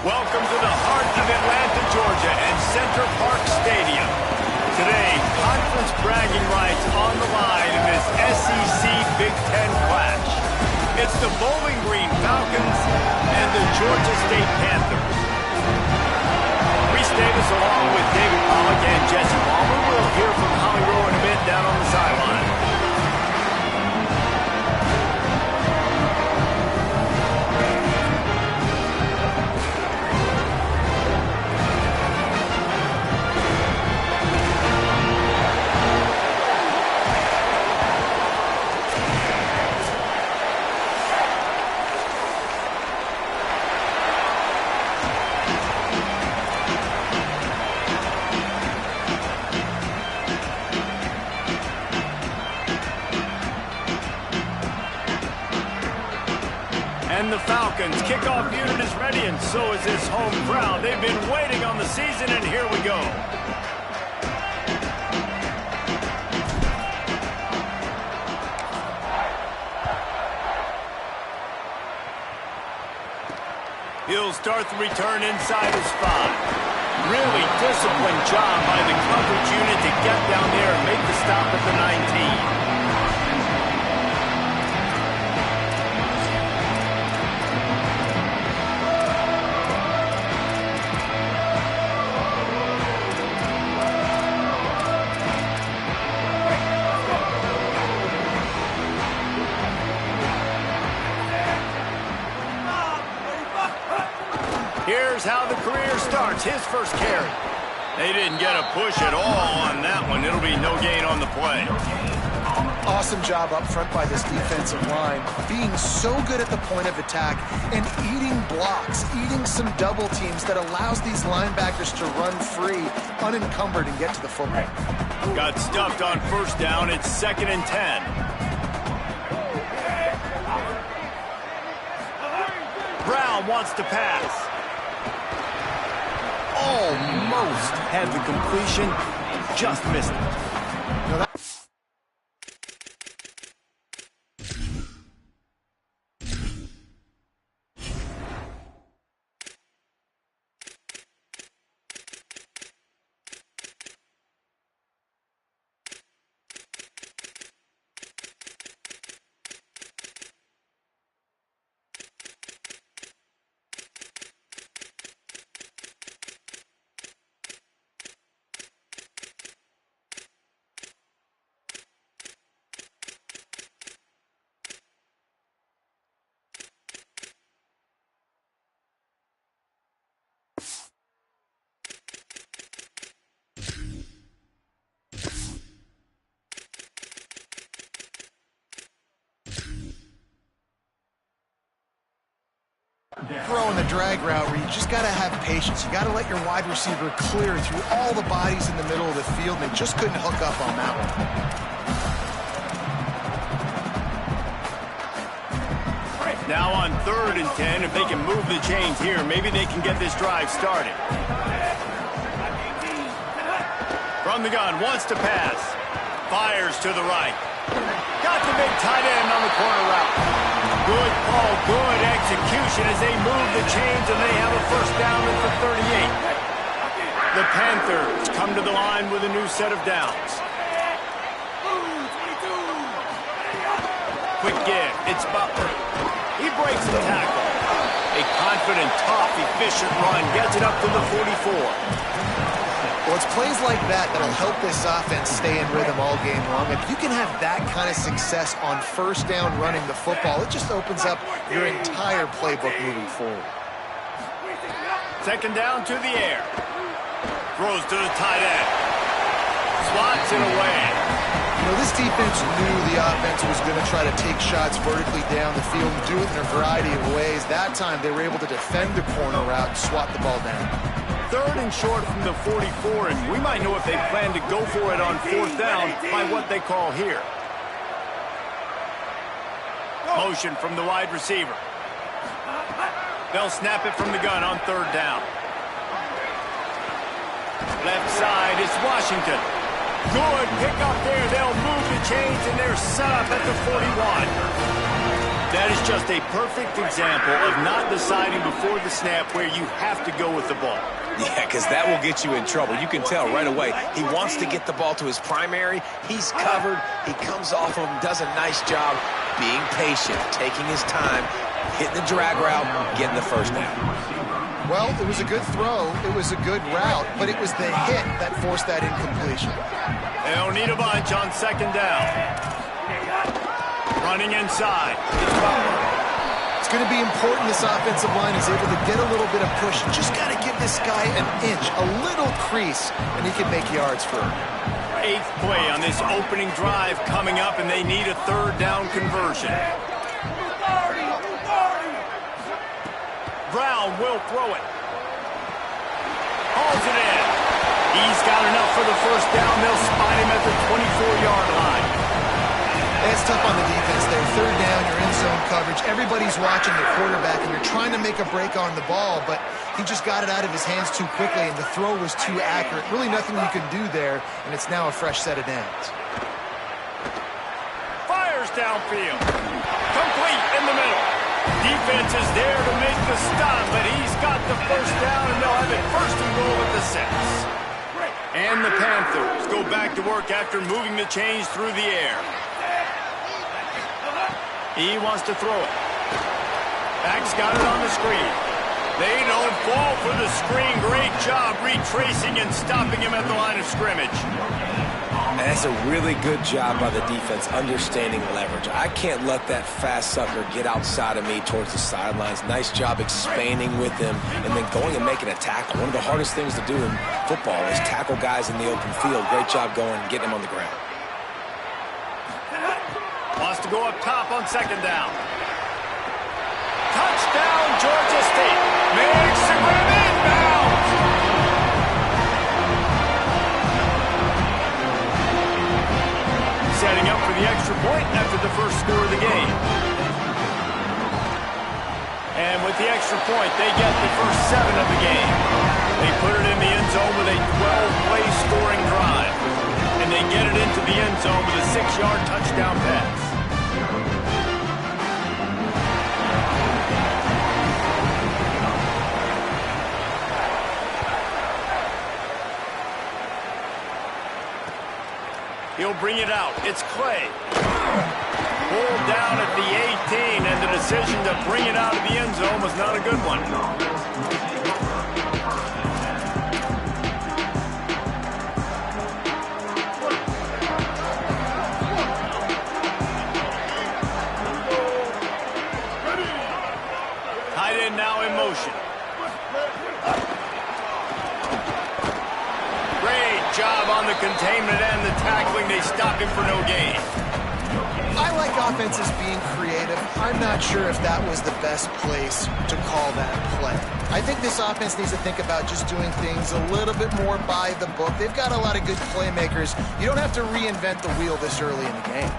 Welcome to the heart of Atlanta, Georgia, and Center Park Stadium. Today, conference bragging rights on the line in this SEC Big Ten clash. It's the Bowling Green Falcons and the Georgia State Panthers. Reese Davis along with David Pollack and Jesse Palmer. We'll hear from Holly Rowe in a bit down on the sideline. And the Falcons' kickoff unit is ready, and so is this home crowd. They've been waiting on the season, and here we go. He'll start the return inside his 5. Really disciplined job by the coverage unit to get down there and make the stop at the 19. Here's how the career starts. His first carry. They didn't get a push at all on that one. It'll be no gain on the play. Awesome job up front by this defensive line, being so good at the point of attack and eating blocks, eating some double teams that allows these linebackers to run free, unencumbered, and get to the football. Got stuffed on first down. It's 2nd and 10. Brown wants to pass. Almost had the completion, just missed it. No, that throwing the drag route where you just got to have patience. You got to let your wide receiver clear through all the bodies in the middle of the field, and they just couldn't hook up on that one. Now on 3rd and 10, if they can move the chains here, maybe they can get this drive started. From the gun, wants to pass. Fires to the right. Got the big tight end on the corner route. Good call, good execution as they move the chains, and they have a first down at the 38. The Panthers come to the line with a new set of downs. Quick give, it's Butler. He breaks the tackle. A confident, tough, efficient run gets it up to the 44. Well, it's plays like that that'll help this offense stay in rhythm all game long. If you can have that kind of success on first down running the football, it just opens up your entire playbook moving forward. 2nd down to the air. Throws to the tight end. Slots it away. You know, this defense knew the offense was going to try to take shots vertically down the field and do it in a variety of ways. That time, they were able to defend the corner route and swat the ball down. 3rd and short from the 44, and we might know if they plan to go for it on 4th down by what they call here. Motion from the wide receiver. They'll snap it from the gun on 3rd down. Left side is Washington. Good pick up there. They'll move the chains, and they're set up at the 41. That is just a perfect example of not deciding before the snap where you have to go with the ball. Yeah, because that will get you in trouble. You can tell right away. He wants to get the ball to his primary. He's covered. He comes off of him, does a nice job being patient, taking his time, hitting the drag route, getting the 1st down. Well, it was a good throw. It was a good route, but it was the hit that forced that incompletion. They don't need a bunch on 2nd down. Running inside. It's Butler. It's going to be important this offensive line is able to get a little bit of push. Just got to give this guy an inch, a little crease, and he can make yards for him. 8th play on this opening drive coming up, and they need a 3rd down conversion. Brown will throw it. Hauls it in. He's got enough for the 1st down. They'll spot him at the 24-yard line. It's tough on the defense there. 3rd down, you're in zone coverage. Everybody's watching the quarterback, and you're trying to make a break on the ball, but he just got it out of his hands too quickly, and the throw was too accurate. Really nothing you can do there, and it's now a fresh set of downs. Fires downfield. Complete in the middle. Defense is there to make the stop, but he's got the 1st down, and they'll have it 1st and goal at the 6. And the Panthers go back to work after moving the chains through the air. He wants to throw it. Back's got it on the screen. They don't fall for the screen. Great job retracing and stopping him at the line of scrimmage. And that's a really good job by the defense, understanding leverage. I can't let that fast sucker get outside of me towards the sidelines. Nice job expanding with him and then going and making a tackle. One of the hardest things to do in football is tackle guys in the open field. Great job going and getting them on the ground. Wants to go up top on 2nd down. Touchdown, Georgia State. Makes the grab inbounds. Setting up for the extra point after the 1st score of the game. And with the extra point, they get the first 7 of the game. They put it in the end zone with a 12-play scoring drive. And they get it into the end zone with a 6-yard touchdown pass. He'll bring it out. It's Clay. Pulled down at the 18, and the decision to bring it out of the end zone was not a good one. Tight end now in motion. Job on the containment and the tackling. They stop him for no gain. I like offenses being creative. I'm not sure if that was the best place to call that play. I think this offense needs to think about just doing things a little bit more by the book. They've got a lot of good playmakers. You don't have to reinvent the wheel this early in the game.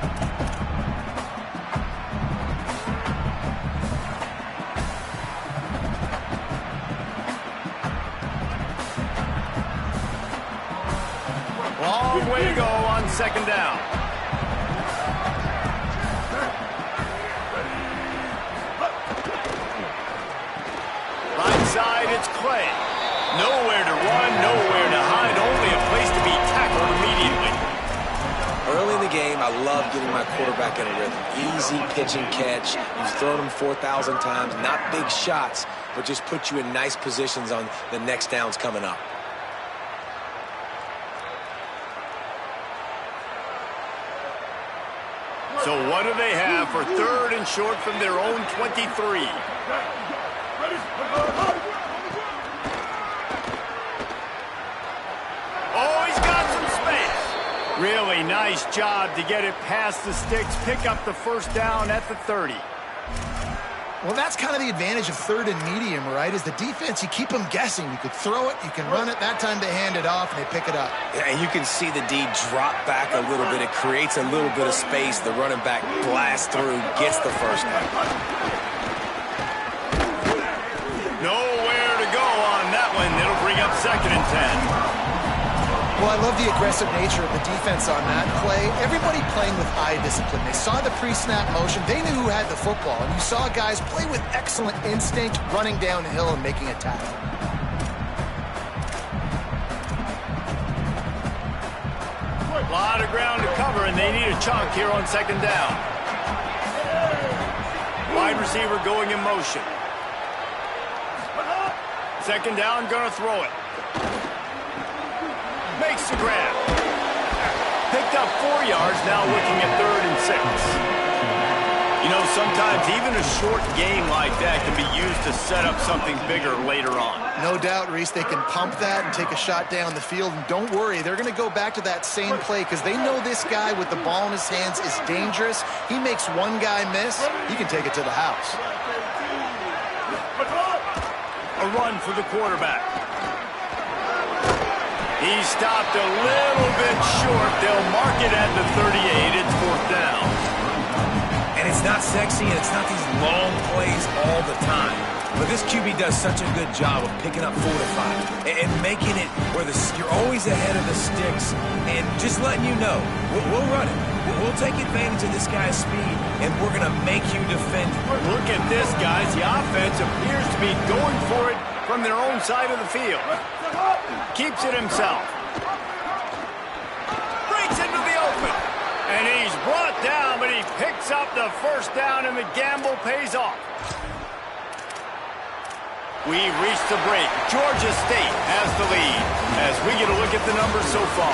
Long way to go on 2nd down. Right side, it's Clay. Nowhere to run, nowhere to hide, only a place to be tackled immediately. Early in the game, I love getting my quarterback in a rhythm. Easy pitch and catch. You've thrown him 4,000 times. Not big shots, but just put you in nice positions on the next downs coming up. So what do they have for 3rd and short from their own 23? Oh, he's got some space. Really nice job to get it past the sticks, pick up the first down at the 30. Well, that's kind of the advantage of third and medium, right? Is the defense, you keep them guessing. You could throw it, you can run it. That time they hand it off, and they pick it up. Yeah, and you can see the D drop back a little bit. It creates a little bit of space. The running back blasts through, gets the first down. Nowhere to go on that one. It'll bring up 2nd and 10. Well, I love the aggressive nature of the defense on that play. Everybody playing with eye discipline. They saw the pre-snap motion. They knew who had the football. And you saw guys play with excellent instinct, running down the hill and making a tackle. A lot of ground to cover, and they need a chunk here on 2nd down. Wide receiver going in motion. 2nd down, gonna throw it. Makes the grab. Picked up 4 yards, now looking at 3rd and 6. You know, sometimes even a short game like that can be used to set up something bigger later on. No doubt, Reese, they can pump that and take a shot down the field. And don't worry, they're going to go back to that same play because they know this guy with the ball in his hands is dangerous. He makes one guy miss, he can take it to the house. A run for the quarterback. He stopped a little bit short. They'll mark it at the 38. It's 4th down. And it's not sexy, and it's not these long plays all the time. But this QB does such a good job of picking up 4 to 5 and making it where you're always ahead of the sticks and just letting you know, we'll run it. We'll take advantage of this guy's speed, and we're going to make you defend it. Look at this, guys. The offense appears to be going for it from their own side of the field. Keeps it himself. Breaks into the open. And he's brought down, but he picks up the first down, and the gamble pays off. We reached the break. Georgia State has the lead as we get a look at the numbers so far.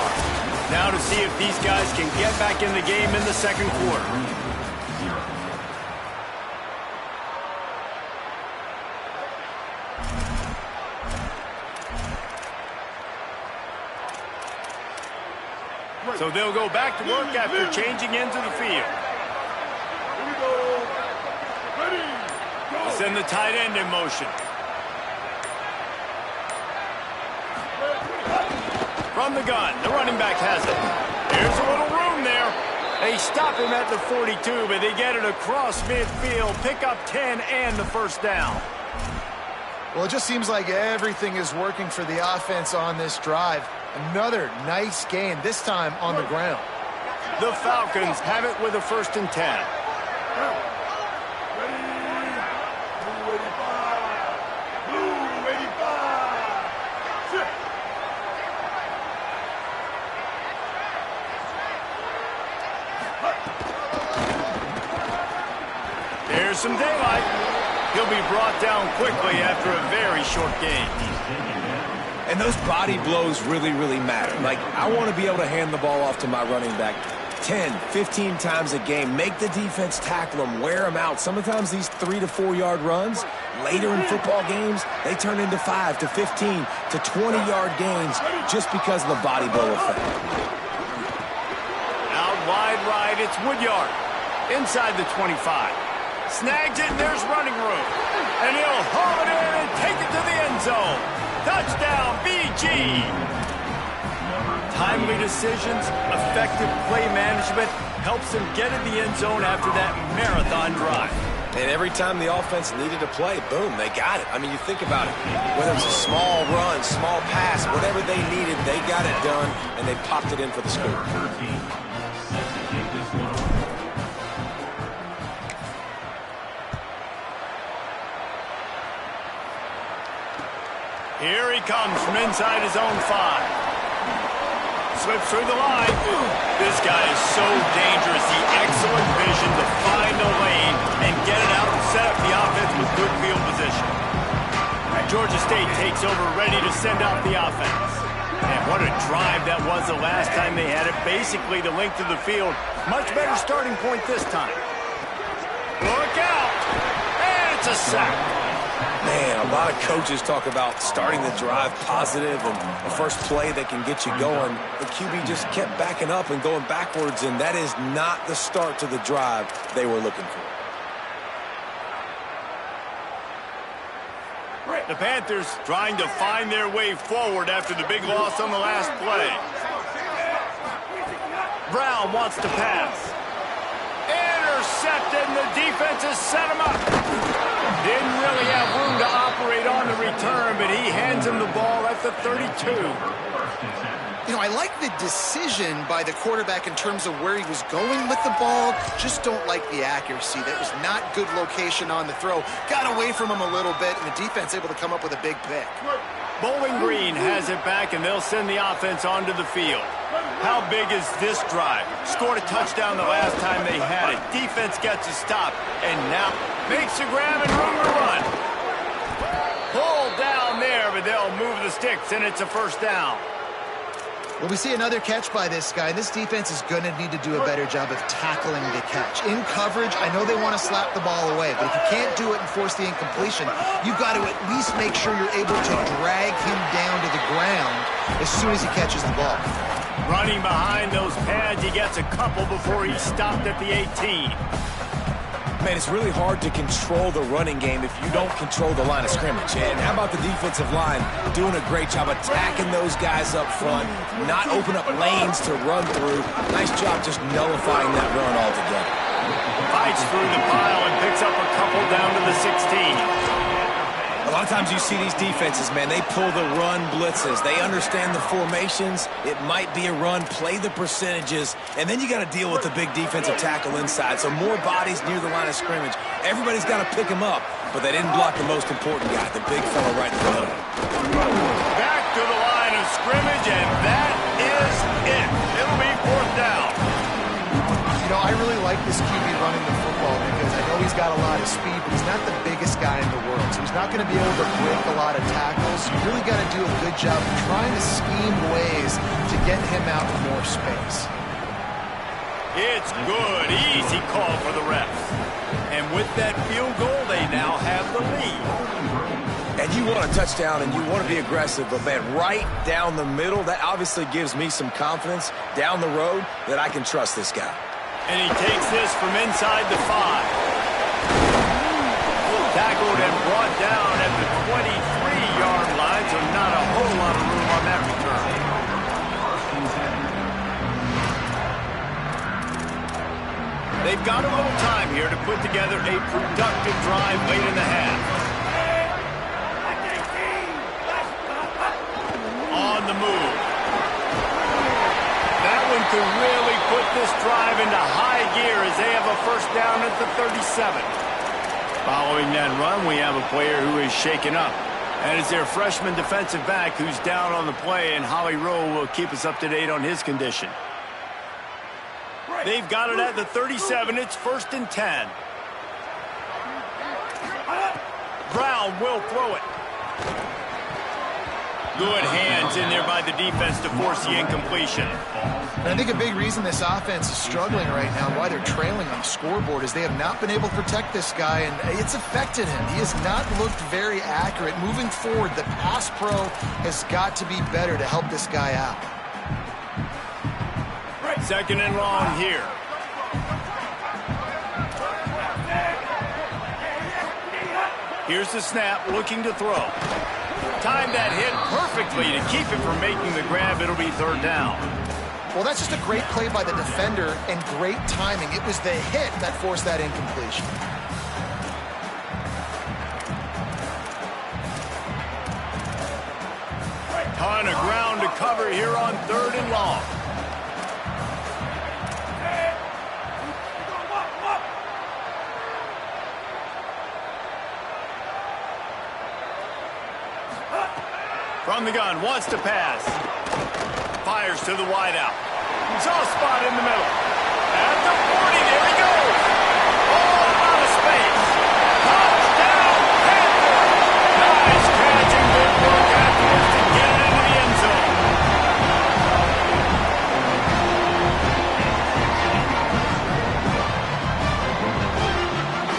Now to see if these guys can get back in the game in the 2nd quarter. So they'll go back to work after changing into the field. Send the tight end in motion. From the gun, the running back has it. There's a little room there. They stop him at the 42, but they get it across midfield, pick up 10 and the first down. Well, it just seems like everything is working for the offense on this drive. Another nice game, this time on the ground. The Falcons have it with a 1st and 10. There's some daylight. He'll be brought down quickly after a very short game. And those body blows really, really matter. Like, I want to be able to hand the ball off to my running back 10, 15 times a game. Make the defense tackle them, wear them out. Sometimes these 3 to 4 yard runs, later in football games, they turn into 5 to 15 to 20 yard gains just because of the body blow effect. Out wide right, it's Woodyard. Inside the 25. Snags it, and there's running room. And he'll haul it in and take it to the end zone. Touchdown, BG! Timely decisions, effective play management helps them get in the end zone after that marathon drive. And every time the offense needed to play, boom, they got it. I mean, you think about it. Whether it's a small run, small pass, whatever they needed, they got it done, and they popped it in for the score. Here he comes from inside his own 5. Slips through the line. This guy is so dangerous. The excellent vision to find a lane and get it out and set up the offense with good field position. Georgia State takes over, ready to send out the offense. And what a drive that was the last time they had it. Basically the length of the field. Much better starting point this time. Look out! And it's a sack. Man, a lot of coaches talk about starting the drive positive and the first play that can get you going. The QB just kept backing up and going backwards, and that is not the start to the drive they were looking for. The Panthers trying to find their way forward after the big loss on the last play. Brown wants to pass. Intercepted, and the defense has set him up. Didn't really have room to operate on the return, but he hands him the ball at the 32. You know, I like the decision by the quarterback in terms of where he was going with the ball. Just don't like the accuracy. That was not good location on the throw. Got away from him a little bit, and the defense able to come up with a big pick. Bowling Green has it back, and they'll send the offense onto the field. How big is this drive? Scored a touchdown the last time they had it. Defense gets a stop, and now makes a grab and room to run. Pulled down there, but they'll move the sticks, and it's a first down. Well, we see another catch by this guy. This defense is going to need to do a better job of tackling the catch. In coverage, I know they want to slap the ball away, but if you can't do it and force the incompletion, you've got to at least make sure you're able to drag him down to the ground as soon as he catches the ball. Running behind those pads, he gets a couple before he's stopped at the 18. Man, it's really hard to control the running game if you don't control the line of scrimmage. And how about the defensive line doing a great job attacking those guys up front, not open up lanes to run through. Nice job just nullifying that run altogether. Fights through the pile and picks up a couple down to the 16. A lot of times you see these defenses, man, they pull the run blitzes. They understand the formations. It might be a run, play the percentages, and then you got to deal with the big defensive tackle inside. So more bodies near the line of scrimmage. Everybody's got to pick him up, but they didn't block the most important guy, the big fella right in front of him. Back to the line of scrimmage, and that is it. It'll be fourth down. You know, I really like this QB running the football because I know he's got a lot of speed, but he's not the biggest guy in the world. So he's not going to be able to break a lot of tackles. You really got to do a good job of trying to scheme ways to get him out in more space. It's good. Easy call for the refs. And with that field goal, they now have the lead. And you want a touchdown and you want to be aggressive, but man, right down the middle, that obviously gives me some confidence down the road that I can trust this guy. And he takes this from inside the 5. Tackled and brought down at the 23-yard line, so not a whole lot of room on that return. They've got a little time here to put together a productive drive late in the half. On the move. That one could really put this drive into high gear as they have a first down at the 37. Following that run, we have a player who is shaken up. And it's their freshman defensive back who's down on the play, and Holly Rowe will keep us up to date on his condition. They've got it at the 37. It's 1st and 10. Brown will throw it. Good hands in there by the defense to force the incompletion. And I think a big reason this offense is struggling right now and why they're trailing on the scoreboard is they have not been able to protect this guy, and it's affected him. He has not looked very accurate. Moving forward, the pass pro has got to be better to help this guy out. 2nd and long here. Here's the snap, looking to throw. Timed that hit perfectly to keep it from making the grab. It'll be 3rd down. Well, that's just a great play by the defender and great timing. It was the hit that forced that incompletion. Ton of ground to cover here on 3rd and long. From the gun, wants to pass. Fires to the wideout. Soft spot in the middle. At the 40, there he goes. Oh, out of space. Touchdown, Panthers. Nice catch and good work afterwards to get it into the end zone.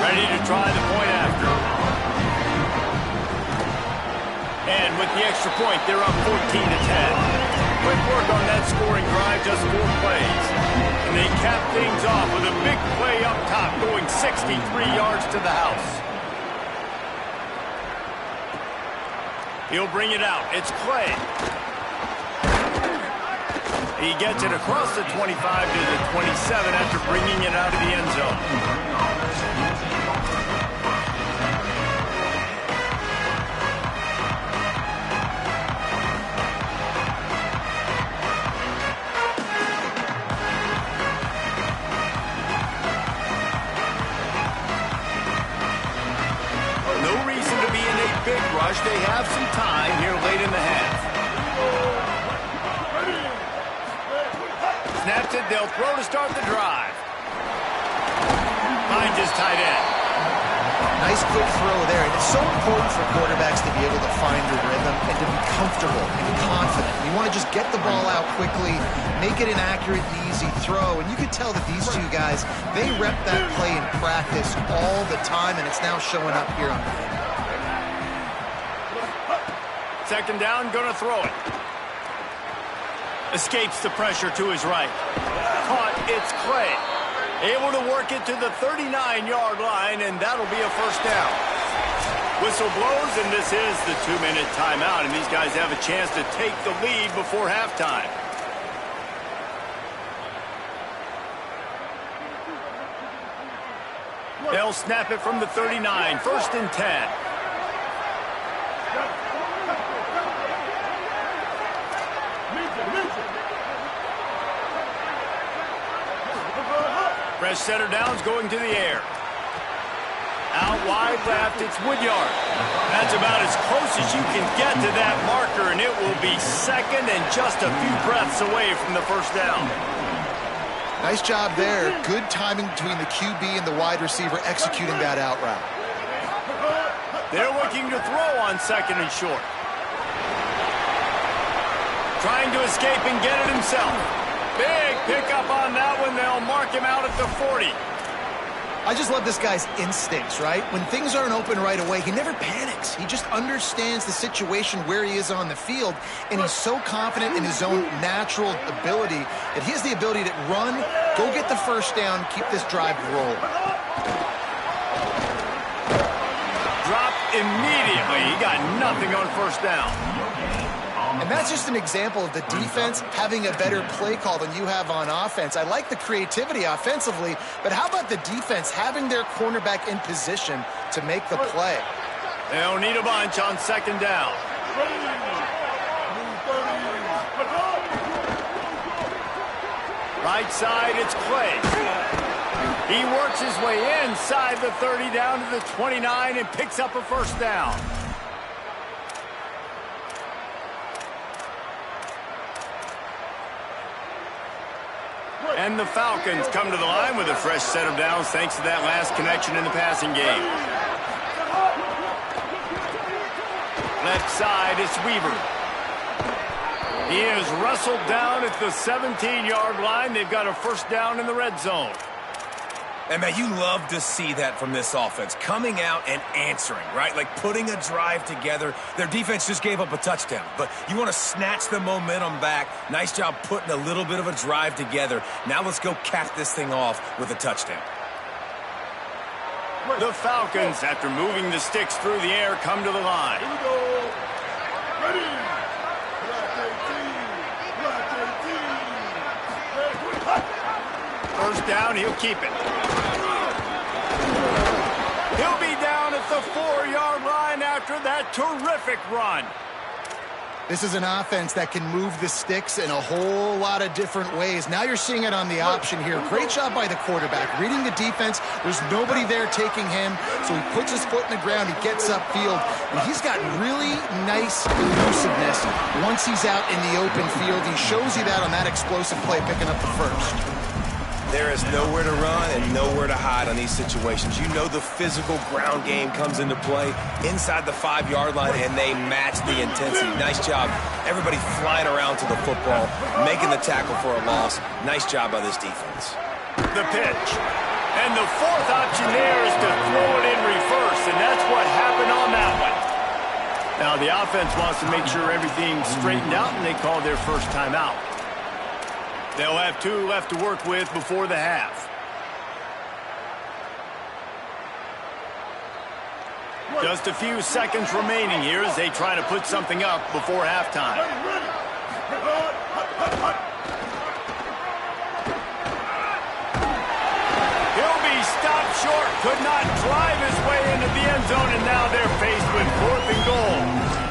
Ready to try the point after. with the extra point. They're up 14-10. Quick work on that scoring drive, just 4 plays. And they cap things off with a big play up top, going 63 yards to the house. He'll bring it out. It's Clay. He gets it across the 25 to the 27 after bringing it out of the end zone. Big rush. They have some time here late in the half. Snaps it. They'll throw to start the drive. Finds his tight end. Nice quick throw there. And it's so important for quarterbacks to be able to find the rhythm and to be comfortable and confident. You want to just get the ball out quickly, make it an accurate and easy throw. And you can tell that these two guys, they rep that play in practice all the time, and it's now showing up here on the field. Second down, gonna throw it. Escapes the pressure to his right. Caught, it's Clay. Able to work it to the 39-yard line, and that'll be a first down. Whistle blows, and this is the 2-minute timeout, and these guys have a chance to take the lead before halftime. They'll snap it from the 39, 1st and 10. Fresh setter downs going to the air. Out wide left, it's Woodyard. That's about as close as you can get to that marker, and it will be second and just a few breaths away from the first down. Nice job there. Good timing between the QB and the wide receiver executing that out route. They're looking to throw on 2nd and short. Trying to escape and get it himself. Big pickup on that one. They'll mark him out at the 40. I just love this guy's instincts, right? When things aren't open right away, he never panics. He just understands the situation where he is on the field, and he's so confident in his own natural ability that he has the ability to run, go get the first down, keep this drive rolling. Dropped immediately. He got nothing on first down. And that's just an example of the defense having a better play call than you have on offense. I like the creativity offensively, but how about the defense having their cornerback in position to make the play? They'll need a bunch on 2nd down. Right side, it's Clay. He works his way inside the 30 down to the 29 and picks up a first down. And the Falcons come to the line with a fresh set of downs thanks to that last connection in the passing game. Left side, it's Weaver. He is wrestled down at the 17-yard line. They've got a first down in the red zone. And, man, you love to see that from this offense, coming out and answering, right? Like putting a drive together. Their defense just gave up a touchdown, but you want to snatch the momentum back. Nice job putting a little bit of a drive together. Now let's go cap this thing off with a touchdown. The Falcons, after moving the sticks through the air, come to the line. Here we go. Ready. First down, he'll keep it. He'll be down at the 4-yard line after that terrific run. This is an offense that can move the sticks in a whole lot of different ways. Now you're seeing it on the option here. Great job by the quarterback. Reading the defense, there's nobody there taking him, so he puts his foot in the ground, he gets upfield, and he's got really nice elusiveness once he's out in the open field. He shows you that on that explosive play, picking up the first. There is nowhere to run and nowhere to hide on these situations. You know the physical ground game comes into play inside the 5-yard line, and they match the intensity. Nice job. Everybody flying around to the football, making the tackle for a loss. Nice job by this defense. The pitch. And the fourth option there is to throw it in reverse, and that's what happened on that one. Now the offense wants to make sure everything's straightened out, and they call their first timeout. They'll have 2 left to work with before the half. Just a few seconds remaining here as they try to put something up before halftime. He'll be stopped short, could not drive his way into the end zone, and now they're faced with 4th and goal.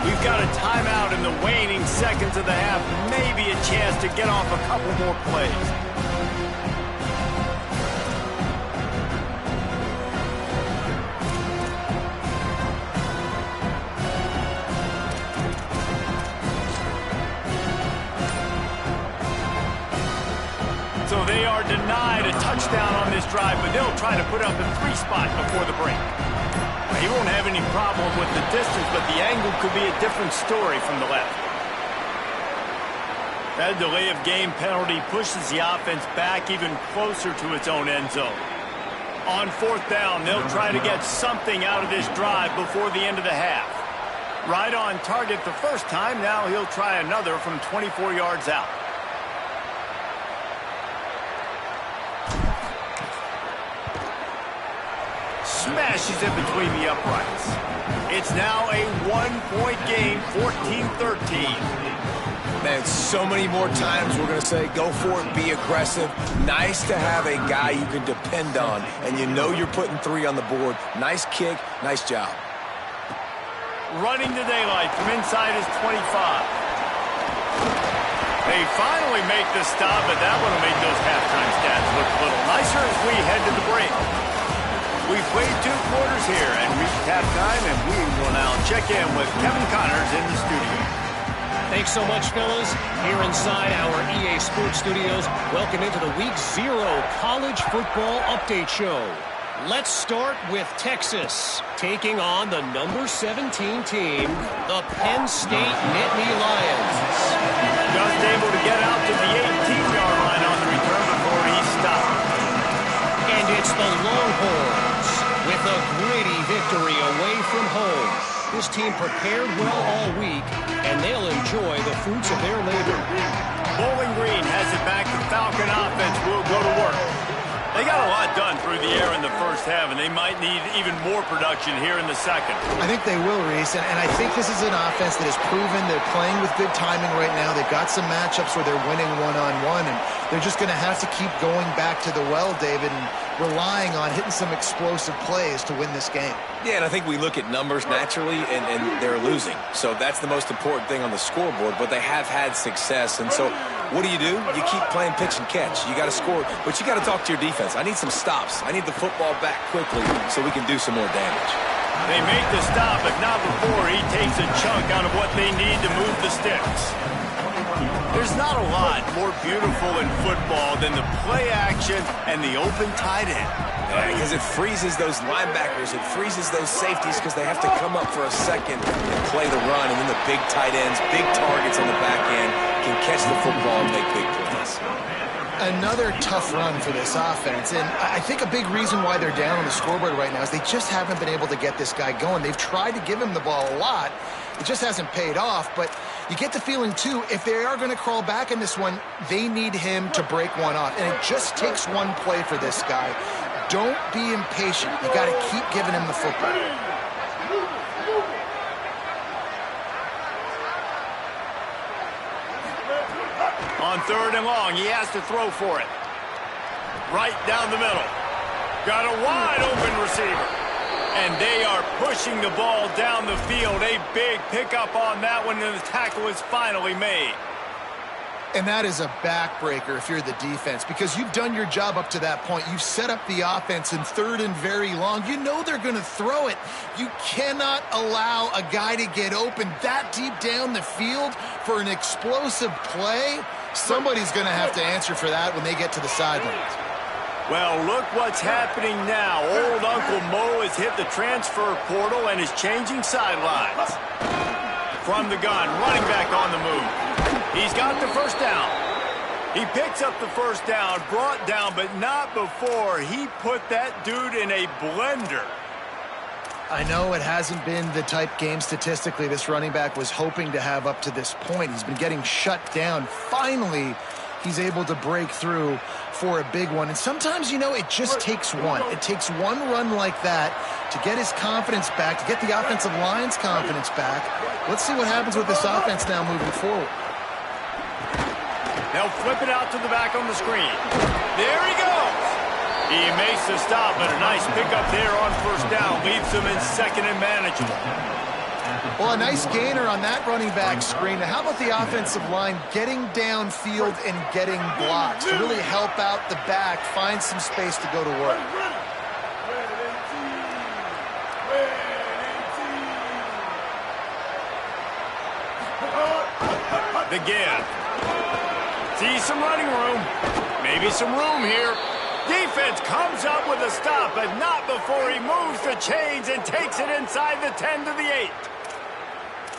We've got a timeout in the waning seconds of the half, maybe a chance to get off a couple more plays. So they are denied a touchdown on this drive, but they'll try to put up a 3 spot before the break. He won't have any problem with the distance, but the angle could be a different story from the left. That delay of game penalty pushes the offense back even closer to its own end zone. On 4th down, they'll try to get something out of this drive before the end of the half. Right on target the first time, now he'll try another from 24 yards out. Smashes it between the uprights. It's now a 1-point game, 14-13. Man, so many more times we're going to say, go for it, be aggressive. Nice to have a guy you can depend on, and you know you're putting 3 on the board. Nice kick, nice job. Running to daylight from inside his 25. They finally make the stop, but that one will make those halftime stats look a little nicer as we head to the break. We've played 2 quarters here and reached halftime, and we will now check in with Kevin Connors in the studio. Thanks so much, fellas. Here inside our EA Sports Studios, welcome into the Week 0 College Football Update Show. Let's start with Texas, taking on the number 17 team, the Penn State Nittany Lions. Just able to get out to the 18-yard line on the return before he stopped. And it's the Longhorns with a gritty victory away from home. This team prepared well all week, and they'll enjoy the fruits of their labor. Bowling Green has it back. The Falcon offense will go to work. They got a lot done through the air in the first half, and they might need even more production here in the second. I think they will, Reese, and I think this is an offense that has proven they're playing with good timing right now. They've got some matchups where they're winning one-on-one, and they're just going to have to keep going back to the well, David, and relying on hitting some explosive plays to win this game. Yeah, and I think we look at numbers naturally, and they're losing. So that's the most important thing on the scoreboard, but they have had success. And so what do? You keep playing pitch and catch. You got to score, but you got to talk to your defense. I need some stops. I need the football back quickly so we can do some more damage. They make the stop, but not before he takes a chunk out of what they need to move the sticks. There's not a lot more beautiful in football than the play action and the open tight end. Because it freezes those linebackers, it freezes those safeties because they have to come up for a second and play the run, and then the big tight ends, big targets on the back end can catch the football and make big plays. Another tough run for this offense, and I think a big reason why they're down on the scoreboard right now is they just haven't been able to get this guy going. They've tried to give him the ball a lot. It just hasn't paid off, but you get the feeling, too, if they are going to crawl back in this one, they need him to break one off, and it just takes one play for this guy. Don't be impatient. You got to keep giving him the football. On 3rd and long, he has to throw for it. Right down the middle. Got a wide open receiver. And they are pushing the ball down the field. A big pickup on that one, and the tackle is finally made. And that is a backbreaker if you're the defense, because you've done your job up to that point. You've set up the offense in 3rd and very long. You know they're going to throw it. You cannot allow a guy to get open that deep down the field for an explosive play. Somebody's going to have to answer for that when they get to the sidelines. Well, look what's happening now. Old Uncle Mo has hit the transfer portal and is changing sidelines. From the gun, running back on the move. He's got the first down. He picks up the first down, brought down, but not before he put that dude in a blender. I know it hasn't been the type game statistically this running back was hoping to have up to this point. He's been getting shut down. Finally, he's able to break through for a big one. And sometimes, you know, it just takes one. It takes one run like that to get his confidence back, to get the offensive line's confidence back. Let's see what happens with this offense now moving forward. They'll flip it out to the back on the screen. There he goes. He makes the stop, but a nice pickup there on first down. Leaves him in second and manageable. Well, a nice gainer on that running back screen. Now, how about the offensive line getting downfield and getting blocks to really help out the back, find some space to go to work? The give. See some running room. Maybe some room here. Defense comes up with a stop, but not before he moves the chains and takes it inside the 10 to the 8.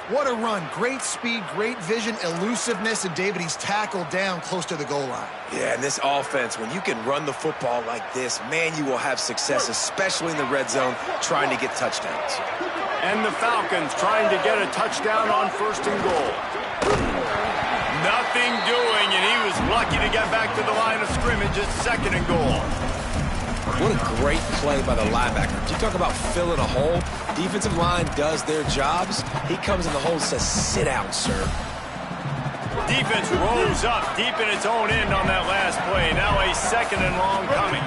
What a run. Great speed, great vision, elusiveness, and David, he's tackled down close to the goal line. Yeah, and this offense, when you can run the football like this, man, you will have success, especially in the red zone, trying to get touchdowns. And the Falcons trying to get a touchdown on first and goal. Nothing doing, and he was lucky to get back to the line of scrimmage at second and goal. What a great play by the linebacker. You talk about filling a hole. Defensive line does their jobs. He comes in the hole and says, sit down, sir. Defense rolls up deep in its own end on that last play. Now a second and long coming.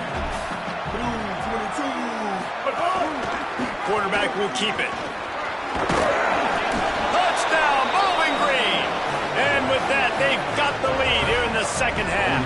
Quarterback will keep it. Touchdown, Bowling Green. And with that, they've got the lead here in the second half.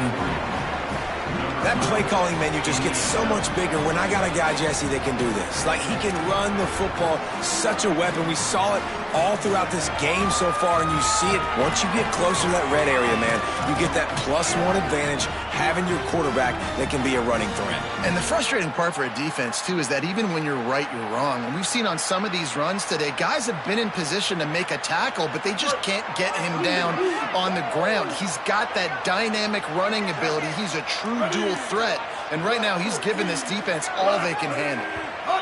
That play calling menu just gets so much bigger when I got a guy, Jesse, that can do this. Like, he can run the football, such a weapon. We saw it all throughout this game so far, and you see it once you get closer to that red area, man. You get that +1 advantage having your quarterback that can be a running threat. And the frustrating part for a defense, too, is that even when you're right, you're wrong. And we've seen on some of these runs today, guys have been in position to make a tackle, but they just can't get him down on the ground. He's got that dynamic running ability. He's a true dual threat. And right now, he's given this defense all they can handle.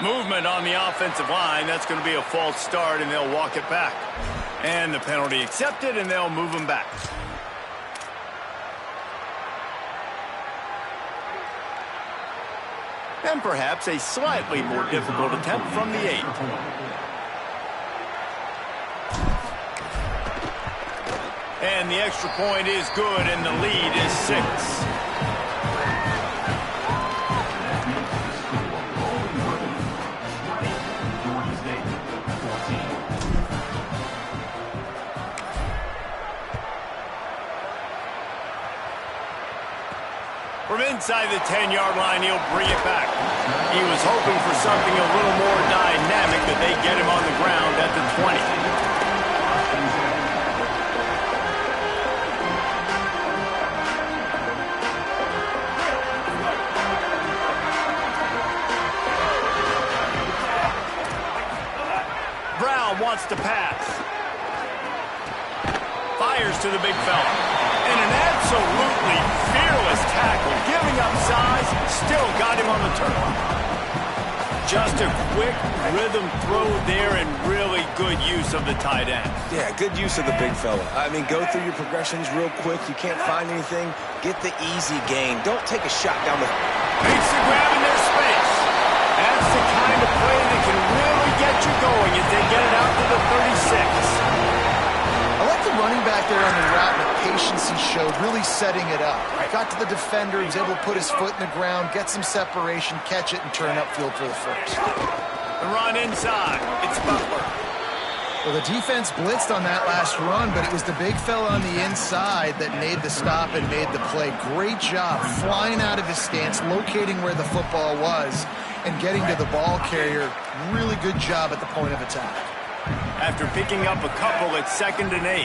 Movement on the offensive line. That's going to be a false start, and they'll walk it back. And the penalty accepted, and they'll move him back. And perhaps a slightly more difficult attempt from the 8. And the extra point is good, and the lead is 6. From inside the 10-yard line, he'll bring it back. He was hoping for something a little more dynamic, that they get him on the ground at the 20. Brown wants to pass. Fires to the big fella. And an absolutely fearless tackle, giving up size, still got him on the turn. Just a quick rhythm throw there and really good use of the tight end. Yeah, good use of the big fella. I mean, go through your progressions real quick. You can't find anything. Get the easy gain. Don't take a shot down the... Makes the grab in their space. That's the kind of play that can really get you going as they get it out to the 36. I like the running back there on the route and the patience he showed, really setting it up. Got to the defender, he was able to put his foot in the ground, get some separation, catch it, and turn upfield for the first. The run inside. It's Butler. Well, the defense blitzed on that last run, but it was the big fella on the inside that made the stop and made the play. Great job flying out of his stance, locating where the football was, and getting to the ball carrier. Really good job at the point of attack. After picking up a couple at 2nd and 8.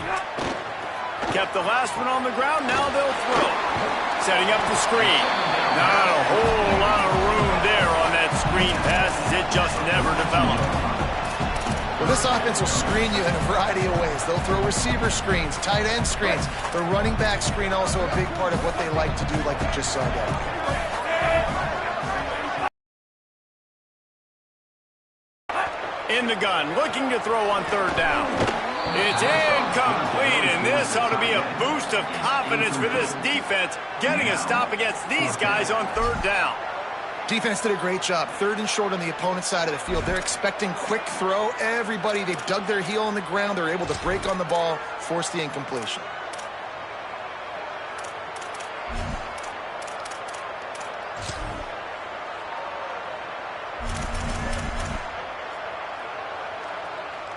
Kept the last one on the ground, now they'll throw. Setting up the screen. Not a whole lot of room there on that screen pass as it just never developed. Well, this offense will screen you in a variety of ways. They'll throw receiver screens, tight end screens. The running back screen also a big part of what they like to do, like you just saw there. In the gun, looking to throw on third down. It's incomplete, and this ought to be a boost of confidence for this defense, getting a stop against these guys on third down. Defense did a great job. Third and short on the opponent's side of the field. They're expecting quick throw. Everybody, they dug their heel on the ground. They're able to break on the ball, force the incompletion.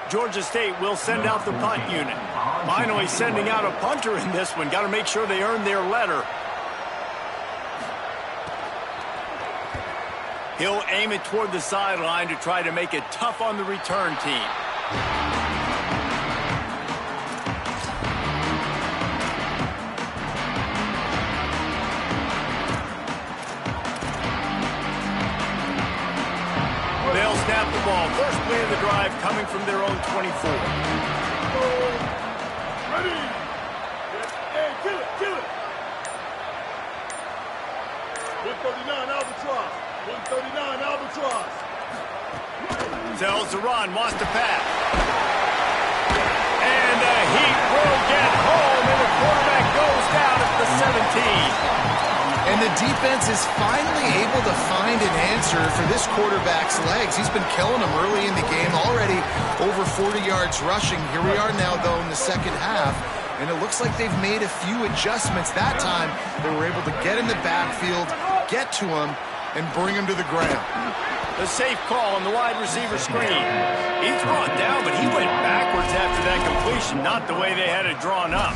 Georgia State will send out the punt unit. Finally sending out a punter in this one. Got to make sure they earn their letter. He'll aim it toward the sideline to try to make it tough on the return team. They'll snap the ball. First play of the drive coming from their own 24. Ready. Hey, kill it, kill it. 139 Albatross. 139 Albatross. Tells to run, wants to pass. And the heat will get home, and the quarterback goes down at the 17. And the defense is finally able to find an answer for this quarterback's legs. He's been killing them early in the game, already over 40 yards rushing. Here we are now, though, in the second half. And it looks like they've made a few adjustments. That time, they were able to get in the backfield, get to him, and bring him to the ground. The safe call on the wide receiver screen. He's brought down, but he went backwards after that completion, not the way they had it drawn up.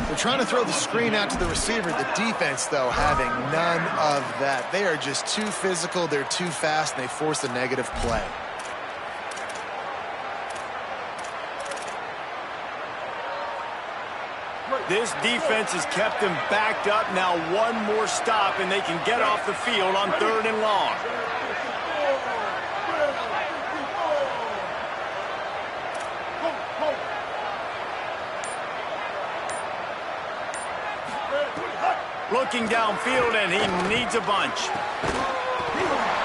They're trying to throw the screen out to the receiver. The defense, though, having none of that. They are just too physical, they're too fast, and they force a negative play. This defense has kept them backed up. Now one more stop, and they can get off the field on third and long. Looking downfield, and he needs a bunch.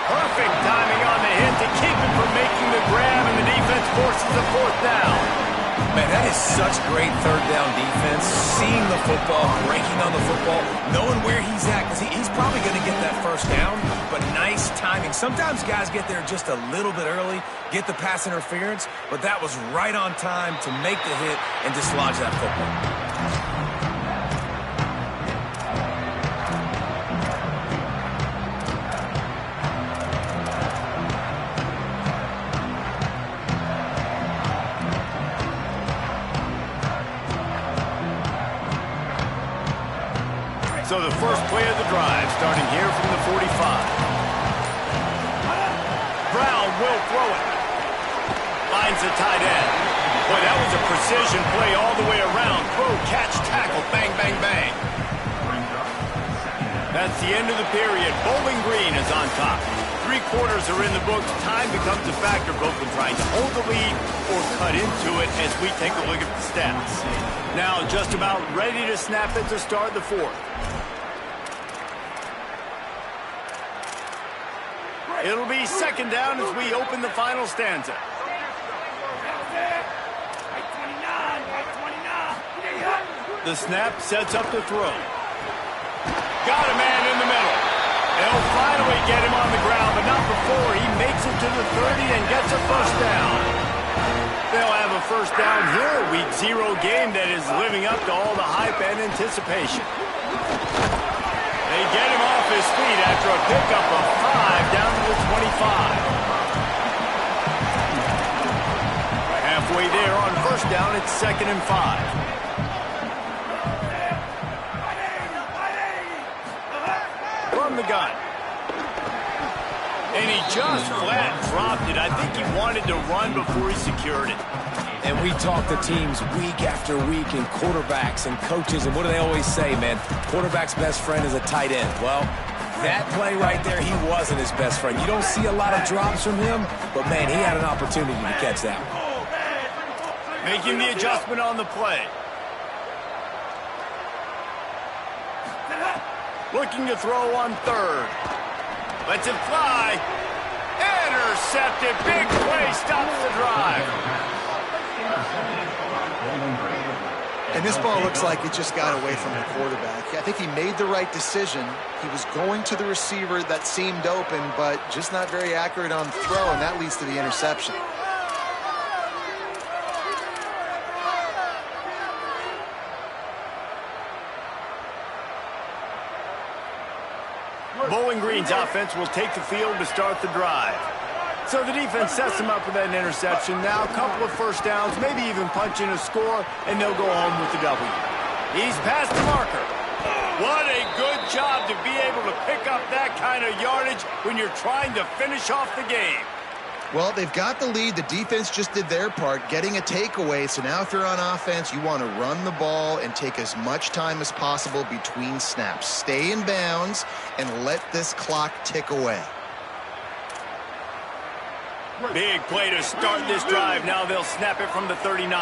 Perfect timing on the hit to keep him from making the grab, and the defense forces a fourth down. Man, that is such great third down defense. Seeing the football, breaking on the football, knowing where he's at, because he's probably going to get that first down, but nice timing. Sometimes guys get there just a little bit early, get the pass interference, but that was right on time to make the hit and dislodge that football. So the first play of the drive, starting here from the 45. Brown will throw it. Finds the tight end. Boy, that was a precision play all the way around. Throw, catch, tackle, bang, bang, bang. That's the end of the period. Bowling Green is on top. 3 quarters are in the books. Time becomes a factor, both in trying to hold the lead or cut into it as we take a look at the stats. Now just about ready to snap it to start the fourth. It'll be second down as we open the final stanza. The snap sets up the throw. Got a man in the middle. They'll finally get him on the ground, but not before he makes it to the 30 and gets a first down. They'll have a first down here, a Week 0 game that is living up to all the hype and anticipation. They get him off his feet after a pickup of 5 down to the 25. Halfway there on first down, it's 2nd and 5. From the gun. And he just flat dropped it. I think he wanted to run before he secured it. And we talk to teams week after week and quarterbacks and coaches, and what do they always say, man? Quarterback's best friend is a tight end. Well, that play right there, he wasn't his best friend. You don't see a lot of drops from him, but, man, he had an opportunity to catch that one. Making the adjustment on the play. Looking to throw on third. Lets it fly. intercepted. Big play stops the drive. And this ball looks like it just got away from the quarterback. I think he made the right decision. He was going to the receiver that seemed open, but just not very accurate on the throw, and that leads to the interception. Bowling Green's offense will take the field to start the drive. So the defense sets them up with that interception. Now a couple of first downs, maybe even punch in a score, and they'll go home with the W. He's past the marker. What a good job to be able to pick up that kind of yardage when you're trying to finish off the game. Well, they've got the lead. The defense just did their part, getting a takeaway. So now if you're on offense, you want to run the ball and take as much time as possible between snaps. Stay in bounds and let this clock tick away. Big play to start this drive. Now they'll snap it from the 39.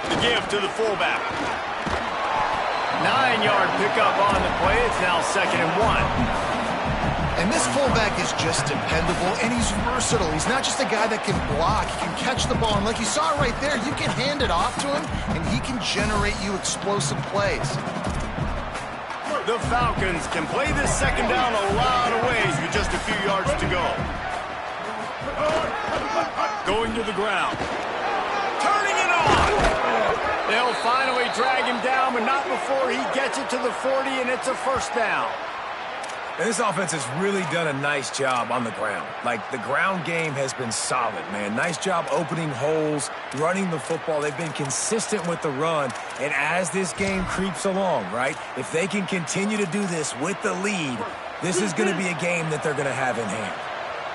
The give to the fullback. 9-yard pickup on the play. It's now 2nd and 1. And this fullback is just dependable, and he's versatile. He's not just a guy that can block. He can catch the ball, and like you saw right there, you can hand it off to him, and he can generate you explosive plays. The Falcons can play this second down a lot of ways with just a few yards to go. Going to the ground. Turning it on. They'll finally drag him down, but not before he gets it to the 40, and it's a first down. And this offense has really done a nice job on the ground. Like, the ground game has been solid, man. Nice job opening holes, running the football. They've been consistent with the run. And as this game creeps along, right, if they can continue to do this with the lead, this is going to be a game that they're going to have in hand.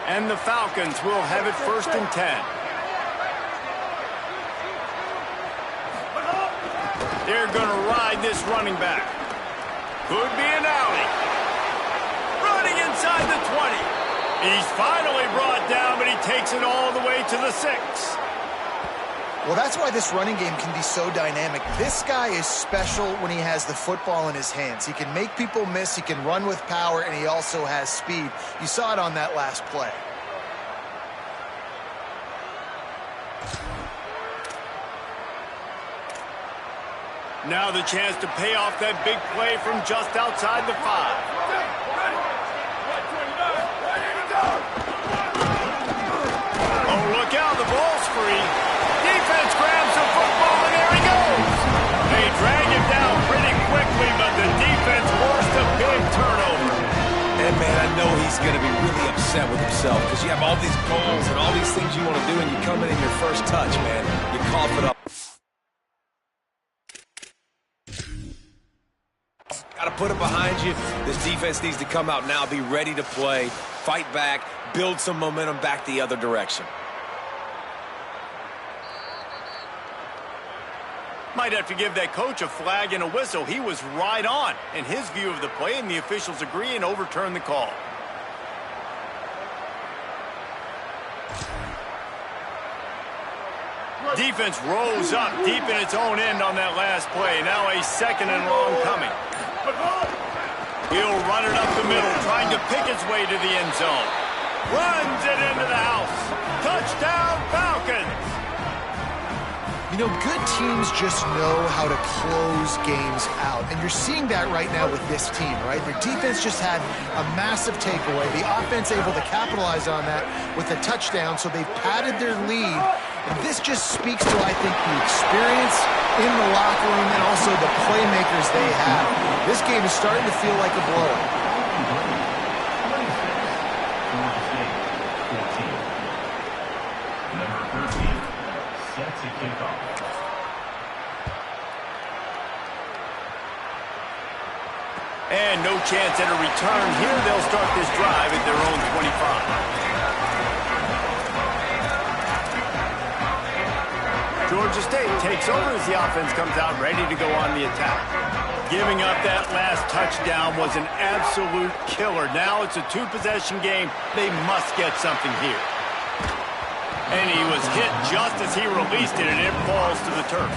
And the Falcons will have it 1st and 10. They're going to ride this running back. Could be an alley. Running inside the 20. He's finally brought down, but he takes it all the way to the 6. Well, that's why this running game can be so dynamic. This guy is special when he has the football in his hands. He can make people miss, he can run with power, and he also has speed. You saw it on that last play. Now the chance to pay off that big play from just outside the 5. Oh, look out, the ball's free. Defense grabs the football, and there he goes. They drag him down pretty quickly, but the defense forced a big turnover. And, man, I know he's going to be really upset with himself because you have all these goals and all these things you want to do, and you come in your first touch, man. You cough it up. Got to put it behind you. This defense needs to come out now, be ready to play, fight back, build some momentum back the other direction. Might have to give that coach a flag and a whistle. He was right on in his view of the play, and the officials agree and overturn the call. Defense rose up deep in its own end on that last play. Now a 2nd and long coming. He'll run it up the middle, trying to pick its way to the end zone. Runs it into the house. Touchdown, Falcons! You know, good teams just know how to close games out. And you're seeing that right now with this team, right? Their defense just had a massive takeaway. The offense able to capitalize on that with a touchdown, so they've padded their lead. And this just speaks to, I think, the experience in the locker room and also the playmakers they have. This game is starting to feel like a blowout. And no chance at a return here. They'll start this drive at their own 25. Georgia State takes over as the offense comes out ready to go on the attack. Giving up that last touchdown was an absolute killer. Now it's a 2-possession game. They must get something here. And he was hit just as he released it, and it falls to the turf.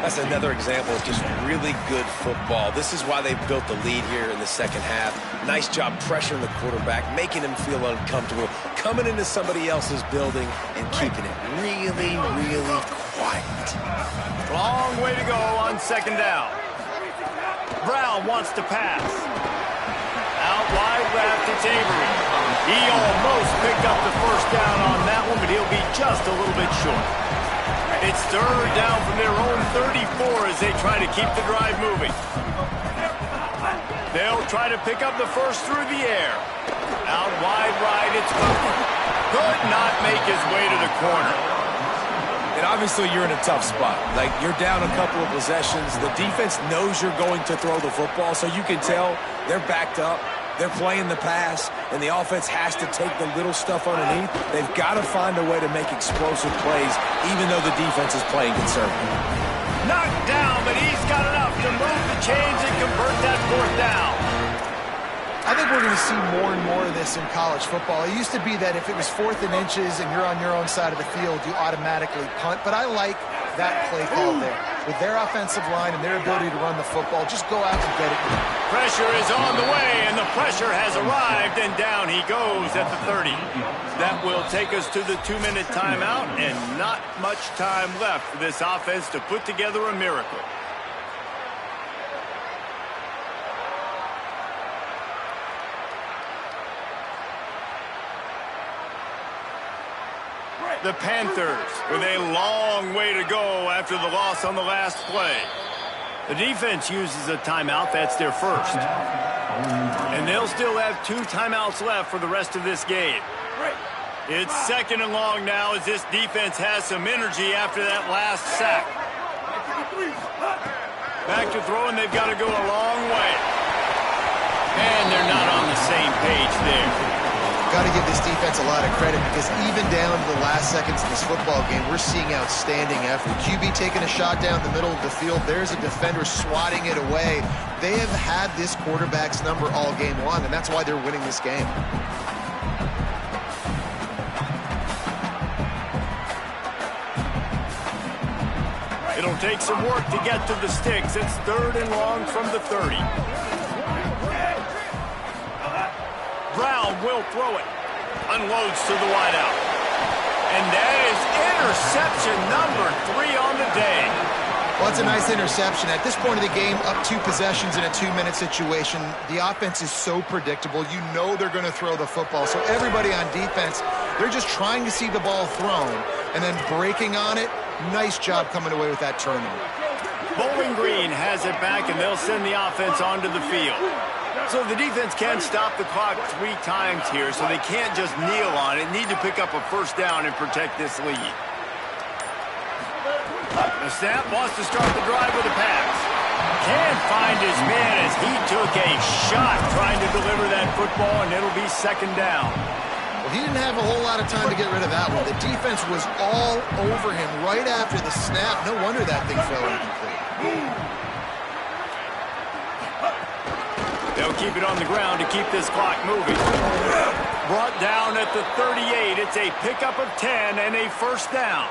That's another example of just really good football. This is why they've built the lead here in the second half. Nice job pressuring the quarterback, making him feel uncomfortable, coming into somebody else's building and keeping it really, really quiet. Long way to go on second down. Brown wants to pass. Out wide left, it's Avery. He almost picked up the first down on that one, but he'll be just a little bit short. It's third down from their own 34 as they try to keep the drive moving. They'll try to pick up the first through the air. Out wide right, it's Cooper. Could not make his way to the corner. And obviously you're in a tough spot. Like, you're down a couple of possessions. The defense knows you're going to throw the football, so you can tell they're backed up. They're playing the pass, and the offense has to take the little stuff underneath. They've got to find a way to make explosive plays, even though the defense is playing conservative. Knocked down, but he's got enough to move the chains and convert that fourth down. I think we're going to see more and more of this in college football. It used to be that if it was 4th and inches and you're on your own side of the field, you automatically punt. But I like that play call there. With their offensive line and their ability to run the football, just go out and get it. Pressure is on the way, and the pressure has arrived, and down he goes at the 30. That will take us to the 2-minute timeout, and not much time left for this offense to put together a miracle. The Panthers with a long way to go after the loss on the last play. The defense uses a timeout. That's their first. And they'll still have 2 timeouts left for the rest of this game. It's second and long now as this defense has some energy after that last sack. Back to throwing. They've got to go a long way. And they're not on the same page there. Got to give this defense a lot of credit because even down to the last seconds of this football game, we're seeing outstanding effort. QB taking a shot down the middle of the field. There's a defender swatting it away. They have had this quarterback's number all game long, and that's why they're winning this game. It'll take some work to get to the sticks. It's third and long from the 30. Brown will throw it. Unloads to the wideout. And that is interception number 3 on the day. Well, it's a nice interception. At this point of the game, up 2 possessions in a 2-minute situation, the offense is so predictable. You know they're going to throw the football. So everybody on defense, they're just trying to see the ball thrown and then breaking on it. Nice job coming away with that turnover. Bowling Green has it back, and they'll send the offense onto the field. So the defense can stop the clock 3 times here, so they can't just kneel on it. Need to pick up a first down and protect this lead. The snap wants to start the drive with a pass. Can't find his man as he took a shot trying to deliver that football, and it'll be second down. Well, he didn't have a whole lot of time to get rid of that one. The defense was all over him right after the snap. No wonder that thing fell incomplete. They'll keep it on the ground to keep this clock moving. Brought down at the 38. It's a pickup of 10 and a first down.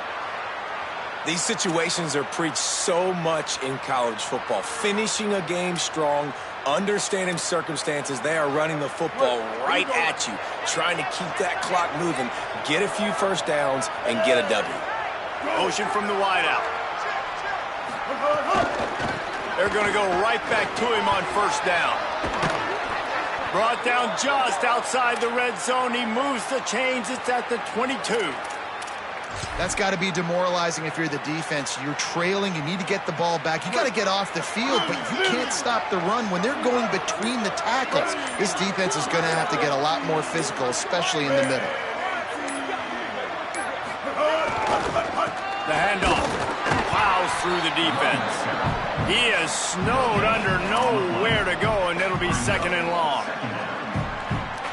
These situations are preached so much in college football. Finishing a game strong, understanding circumstances. They are running the football right at you, trying to keep that clock moving, get a few first downs, and get a W. Motion from the wideout. They're going to go right back to him on first down. Brought down just outside the red zone. He moves the chains. It's at the 22. That's got to be demoralizing if you're the defense. You're trailing. You need to get the ball back. You got to get off the field, but you can't stop the run. When they're going between the tackles, this defense is going to have to get a lot more physical, especially in the middle. The handoff plows through the defense. He is snowed under, nowhere to go, and it'll be second and long.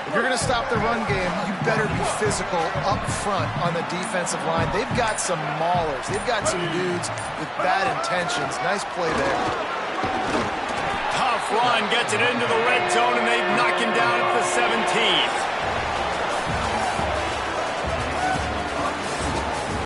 If you're going to stop the run game, you better be physical up front on the defensive line. They've got some maulers. They've got some dudes with bad intentions. Nice play there. Tough run, gets it into the red zone, and they've knocked